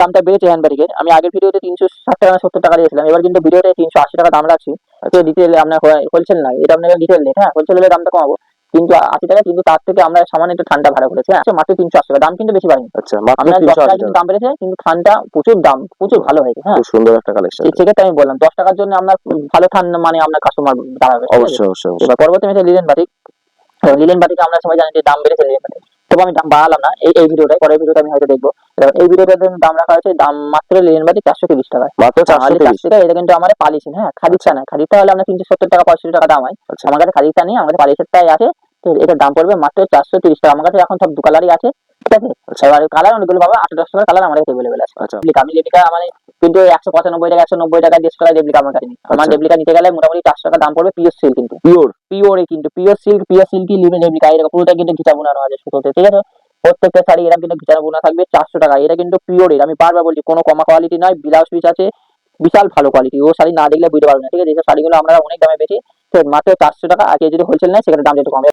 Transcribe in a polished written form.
দামটা বেড়েছে হ্যান্ডব্যাগের। আমি আগের ভিডিওতে 360 টাকা না 70 টাকা দিয়েছিলাম, এবার কিন্তু ভিডিওতে 380 টাকা দাম রাখছি। ডিটেল আপনার হোলসেল নাই, এটা আপনাকে ডিটেল নেই, হ্যাঁ হোলসেলের দামটা কমাবো কিন্তু 80 টাকা, কিন্তু তার থেকে আমরা সামান্য একটু ঠান্ডা ভাড়া করেছি, হ্যাঁ মাত্র 380 টাকা, দাম কিন্তু বেশি বাড়েনি। আচ্ছা, মাত্র আপনার 10 টাকা 380 কিন্তু টাকা। দাম বেড়েছে, কিন্তু ঠান্ডা প্রচুর দাম, প্রচুর ভালো হয়েছে, হ্যাঁ খুব সুন্দর একটা কালেকশন। সেক্ষেত্রে আমি বললাম 10 টাকার জন্য আপনার ভালো ঠান্ডা মানে আপনার কাস্টমার দাঁড়াবে, ঠিক আছে? অবশ্যই অবশ্যই অবশ্যই। এবার পরবর্তী আমি লিলেন বাটিক। লিলেন বাটিকে আমরা সবাই জানি যে দাম বেড়েছে লিলেন বাটিক, তবে আমি দাম বাড়ালাম না এই ভিডিওটায়, পরের ভিডিওটা আমি হয়তো দেখবো। এবার এই ভিডিওটাতে দাম রাখা হয়েছে দাম মাত্র লিলেন বাটিক 430 টাকায়, মাত্র 430 টাকা। এটা কিন্তু আমার পালিশিং, হ্যাঁ খাদিরটা না, খাদিরটা হলে আপনার 370 টাকা 65 টাকা দাম হয়। আচ্ছা আমার কাছে খাদিরটা নেই, আমার কাছে পালিশেরটাই আছে। তো এটার দাম পড়বে মাত্র 430 টাকা। আমার কাছে এখন সব দু কালারই আছে, ঠিক আছে? আচ্ছা এবার কালার অনেকগুলো পাবে, 8-10 টাকার কালার আমার কাছে অ্যাভেলেবেল আছে। আচ্ছা আমি রেপ্লিকা মানে কিন্তু 195 টাকা 190 টাকা 150 টাকা রেপ্লিকা আমার কাছে নেই। আমার আচ্ছা। রেপ্লিকা নিতে গেলে মোটামুটি 400 টাকা দাম পড়বে, পিওর সিল্ক কিন্তু, পিওর। পিওরে কিন্তু পিওর সিল্কই লিভেন রেপ্লিকা, এরকম পুরোটা কিন্তু ঘিচা বোনানো আছে সুতোতে, ঠিক আছে? প্রত্যেকটা শাড়ি এরকম কিন্তু ঘিচা বোনা থাকবে 400 টাকা। এটা কিন্তু পিওরের, আমি বারবার বলছি কোনো কমা কোয়ালিটি নয়, ব্লাউজ পিস আছে বিশাল ভালো কোয়ালিটি, ও শাড়ি না দেখলে বুঝতে পারবে না, ঠিক আছে? এইসব শাড়িগুলো আমরা অনেক দামে বেশি, তো মাত্র 400 টাকা। আর কেউ যদি হোলসেল নেয় সেখানে দাম একটু কম।